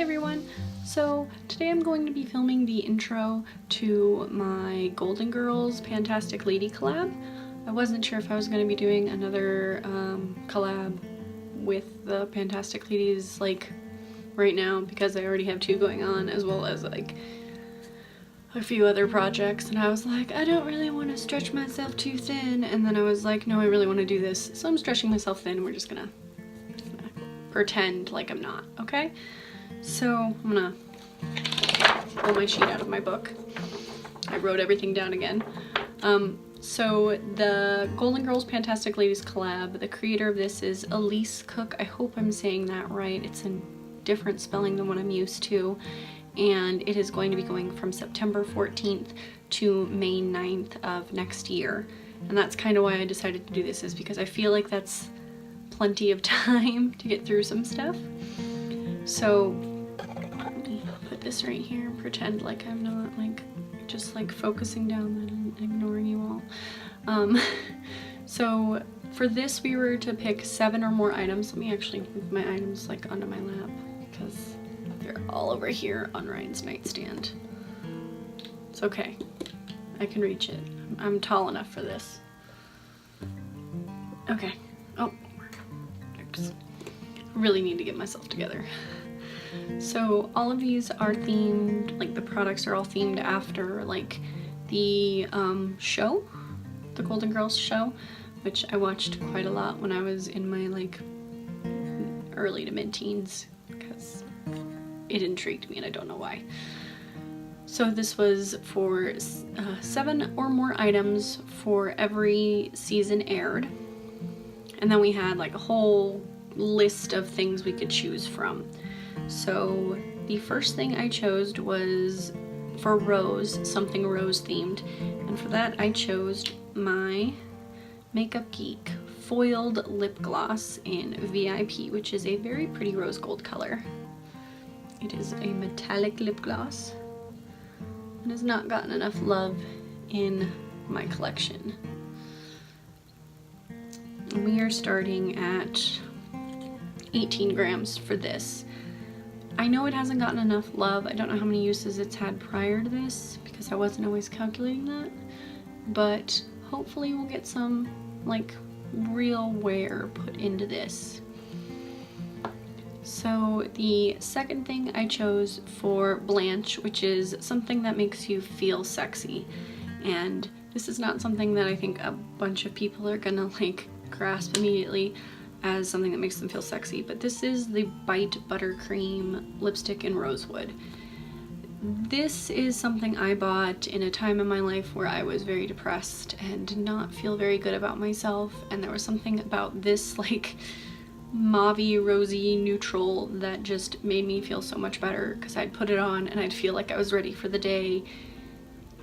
everyone! So today I'm going to be filming the intro to my Golden Girls PANtastic Lady collab. I wasn't sure if I was going to be doing another collab with the PANtastic Ladies like right now because I already have two going on, as well as like a few other projects, and I was like, I don't really want to stretch myself too thin, and then I was like, no, I really want to do this, so I'm stretching myself thin. We're just gonna pretend like I'm not, okay? So I'm gonna pull my sheet out of my book. I wrote everything down again. So the Golden Girls PANtastic Ladies collab, the creator of this is Elise Cook. I hope I'm saying that right. It's in different spelling than what I'm used to. And it is going to be going from September 14th to May 9th of next year. And that's kind of why I decided to do this, is because I feel like that's plenty of time to get through some stuff. So put this right here and pretend like I'm not like just like focusing down and ignoring you all. So for this we were to pick 7 or more items. Let me actually move my items like onto my lap because they're all over here on Ryan's nightstand. It's okay, I can reach it. I'm tall enough for this. Okay. Oh, oops. I really need to get myself together. So all of these are themed, like the products are all themed after like the show, the Golden Girls show, which I watched quite a lot when I was in my like early to mid-teens because it intrigued me and I don't know why. So this was for 7 or more items for every season aired. And then we had like a whole list of things we could choose from. So the first thing I chose was for Rose, something Rose themed. And for that I chose my Makeup Geek foiled lip gloss in VIP, which is a very pretty rose gold color. It is a metallic lip gloss and has not gotten enough love in my collection. And we are starting at 18 grams for this. I know it hasn't gotten enough love. I don't know how many uses it's had prior to this because I wasn't always calculating that, but hopefully we'll get some like real wear put into this. So the second thing I chose for Blanche, which is something that makes you feel sexy, and this is not something that I think a bunch of people are gonna like grasp immediately as something that makes them feel sexy, but this is the Bite Buttercream lipstick in Rosewood. This is something I bought in a time in my life where I was very depressed and did not feel very good about myself, and there was something about this like mauvey rosy neutral that just made me feel so much better because I'd put it on and I'd feel like I was ready for the day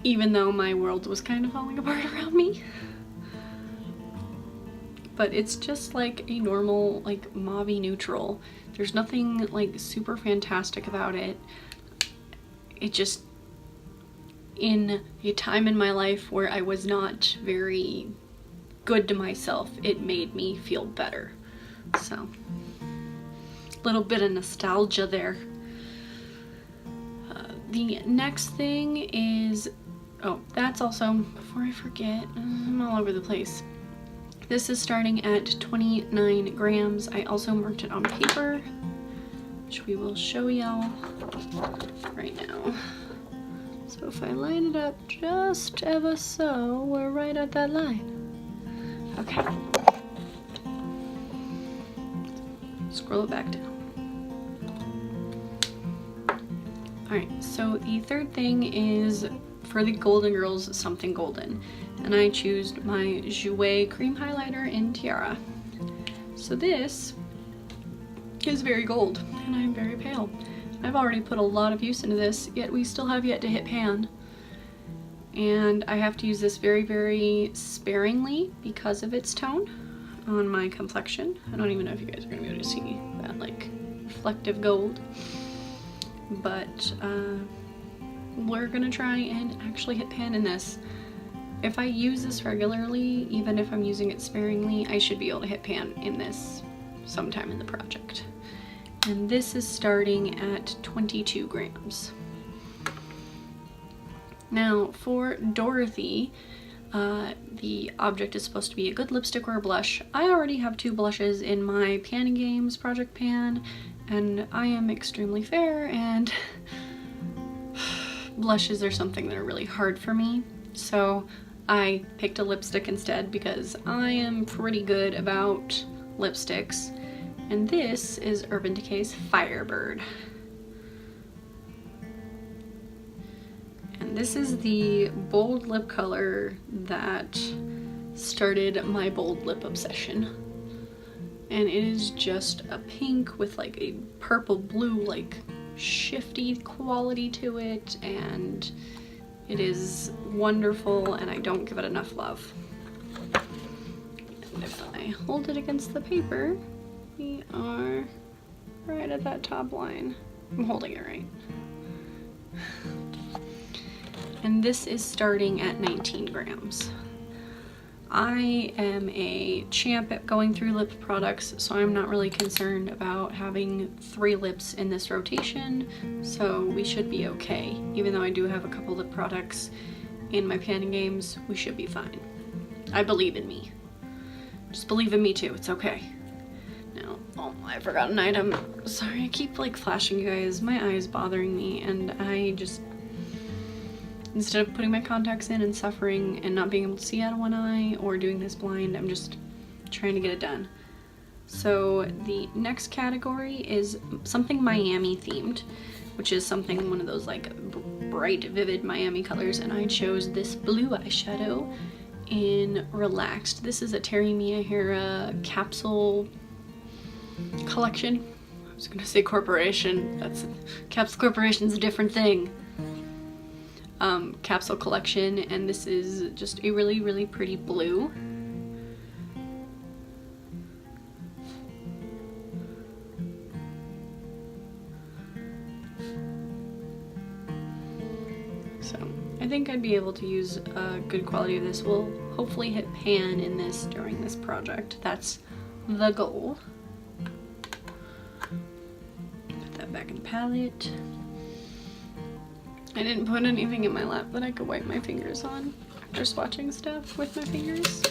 even though my world was kind of falling apart around me. But it's just like a normal like mauvey neutral. There's nothing like super fantastic about it. It just, in a time in my life where I was not very good to myself, it made me feel better. So, a little bit of nostalgia there. The next thing is, oh, that's also, before I forget, I'm all over the place. This is starting at 29 grams. I also marked it on paper, which we will show y'all right now. So if I line it up just ever so, we're right at that line. Okay. Scroll it back down. Alright, so the third thing is for the Golden Girls Something Golden, and I chose my Jouer cream highlighter in Tiara. So this is very gold and I'm very pale. I've already put a lot of use into this, yet we still have yet to hit pan. And I have to use this very, very sparingly because of its tone on my complexion. I don't even know if you guys are gonna be able to see that like reflective gold. But we're gonna try and actually hit pan in this. If I use this regularly, even if I'm using it sparingly, I should be able to hit pan in this sometime in the project. And this is starting at 22 grams. Now for Dorothy, the object is supposed to be a good lipstick or a blush. I already have 2 blushes in my Pan Games project pan, and I am extremely fair, and blushes are something that are really hard for me. So I picked a lipstick instead because I am pretty good about lipsticks. And this is Urban Decay's Firebird. And this is the bold lip color that started my bold lip obsession. And it is just a pink with like a purple blue like shifty quality to it, and it is wonderful, and I don't give it enough love. And if I hold it against the paper, we are right at that top line. I'm holding it right. And this is starting at 19 grams. I am a champ at going through lip products, so I'm not really concerned about having 3 lips in this rotation, so we should be okay. Even though I do have a couple lip products in my Pan Games, we should be fine. I believe in me. Just believe in me too, it's okay. Now, oh, I forgot an item. Sorry, I keep like flashing you guys. My eye is bothering me, and I just, instead of putting my contacts in and suffering and not being able to see out of one eye or doing this blind, I'm just trying to get it done. So the next category is something Miami themed, which is something, one of those like bright, vivid Miami colors, and I chose this blue eyeshadow in Relaxed. This is a Terry Miyahara capsule collection. I was gonna say corporation. Capsule Corporation's a different thing. Capsule collection, and this is just a really, really pretty blue. So I think I'd be able to use a good quality of this. We'll hopefully hit pan in this during this project. That's the goal. Put that back in the palette. I didn't put anything in my lap that I could wipe my fingers on after swatching stuff with my fingers.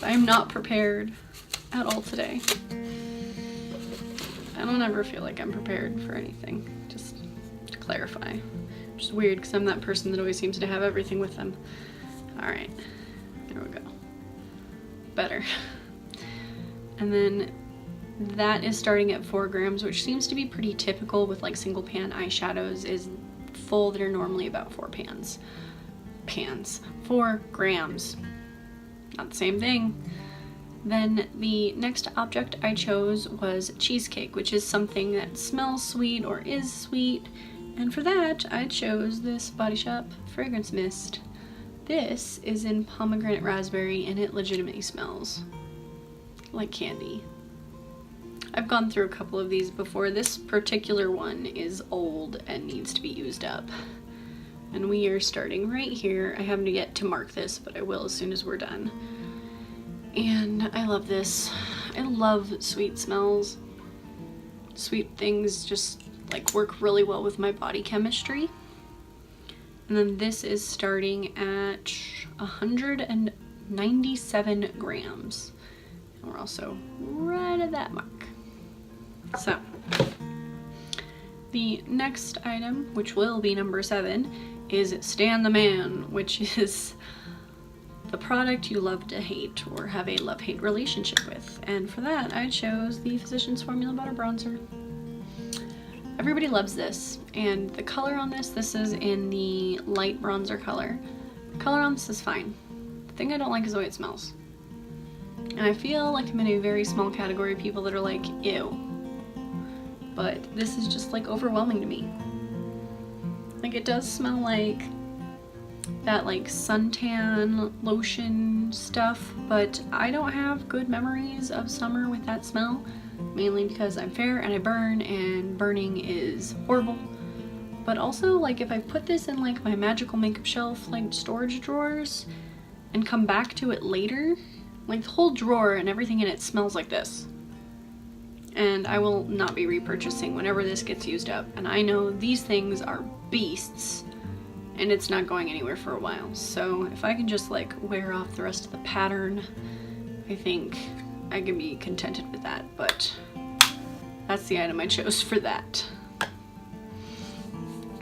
I am not prepared at all today. I don't ever feel like I'm prepared for anything, just to clarify. Which is weird because I'm that person that always seems to have everything with them. Alright, there we go. Better. And then that is starting at 4 grams, which seems to be pretty typical with like single pan eyeshadows, is full that are normally about 4 grams. Not the same thing. Then the next object I chose was cheesecake, which is something that smells sweet or is sweet. And for that, I chose this Body Shop fragrance mist. This is in pomegranate raspberry, and it legitimately smells like candy. I've gone through a couple of these before. This particular one is old and needs to be used up. And we are starting right here. I have to get to mark this, but I will as soon as we're done. And I love this. I love sweet smells. Sweet things just like work really well with my body chemistry. And then this is starting at 197 grams. And we're also right at that mark. So, the next item, which will be number 7, is Stan the Man, which is the product you love to hate or have a love-hate relationship with. And for that, I chose the Physicians Formula Butter Bronzer. Everybody loves this, and the color on this is in the light bronzer color. The color on this is fine. The thing I don't like is the way it smells. And I feel like I'm in a very small category of people that are like, ew. But this is just like overwhelming to me. Like, it does smell like that like suntan lotion stuff, but I don't have good memories of summer with that smell, mainly because I'm fair and I burn, and burning is horrible. But also, like, if I put this in like my magical makeup shelf like storage drawers and come back to it later, like the whole drawer and everything in it smells like this. and I will not be repurchasing whenever this gets used up. And I know these things are beasts, and it's not going anywhere for a while. So if I can just like wear off the rest of the pattern, I think I can be contented with that. But that's the item I chose for that.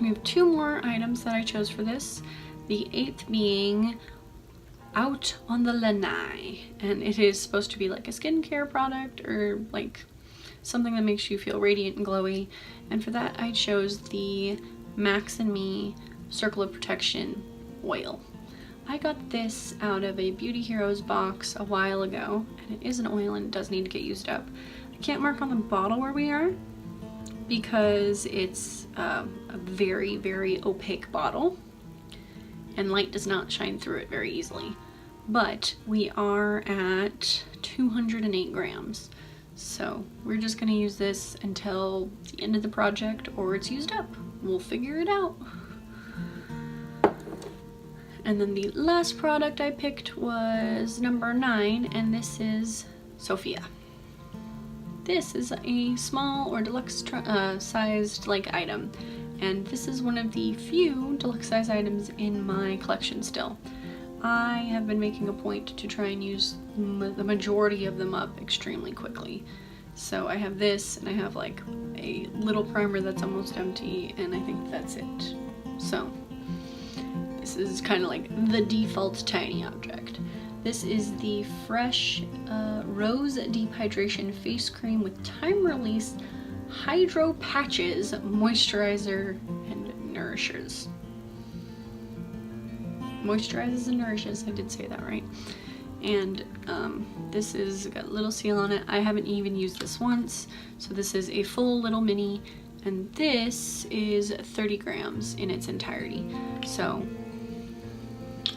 We have 2 more items that I chose for this. The 8th being Out on the Lanai, and it is supposed to be like a skincare product or like something that makes you feel radiant and glowy. And for that I chose the Max and Me Circle of Protection oil. I got this out of a Beauty Heroes box a while ago, and it is an oil and it does need to get used up. I can't mark on the bottle where we are because it's a very, very opaque bottle and light does not shine through it very easily. But we are at 208 grams. So we're just gonna use this until the end of the project or it's used up. We'll figure it out. And then the last product I picked was number 9, and this is Sophia. This is a small or deluxe sized like item, and this is one of the few deluxe size items in my collection still. I have been making a point to try and use the majority of them up extremely quickly. So I have this, and I have like a little primer that's almost empty, and I think that's it. So this is kind of like the default tiny object. This is the Fresh Rose Deep Hydration Face Cream with Time Release Hydro Patches, Moisturizer, and Nourishers. Moisturizes and nourishes, I did say that right. And this is got a little seal on it. I haven't even used this once, so this is a full little mini, and this is 30 grams in its entirety. So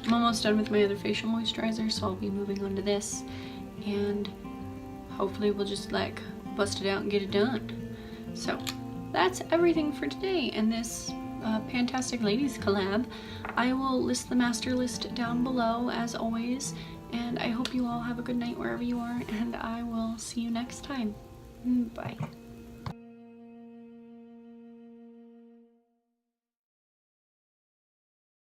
I'm almost done with my other facial moisturizer, so I'll be moving on to this, and hopefully we'll just like bust it out and get it done. So that's everything for today in this PANtastic Ladies collab. I will list the master list down below as always, and I hope you all have a good night wherever you are, and I will see you next time. Bye.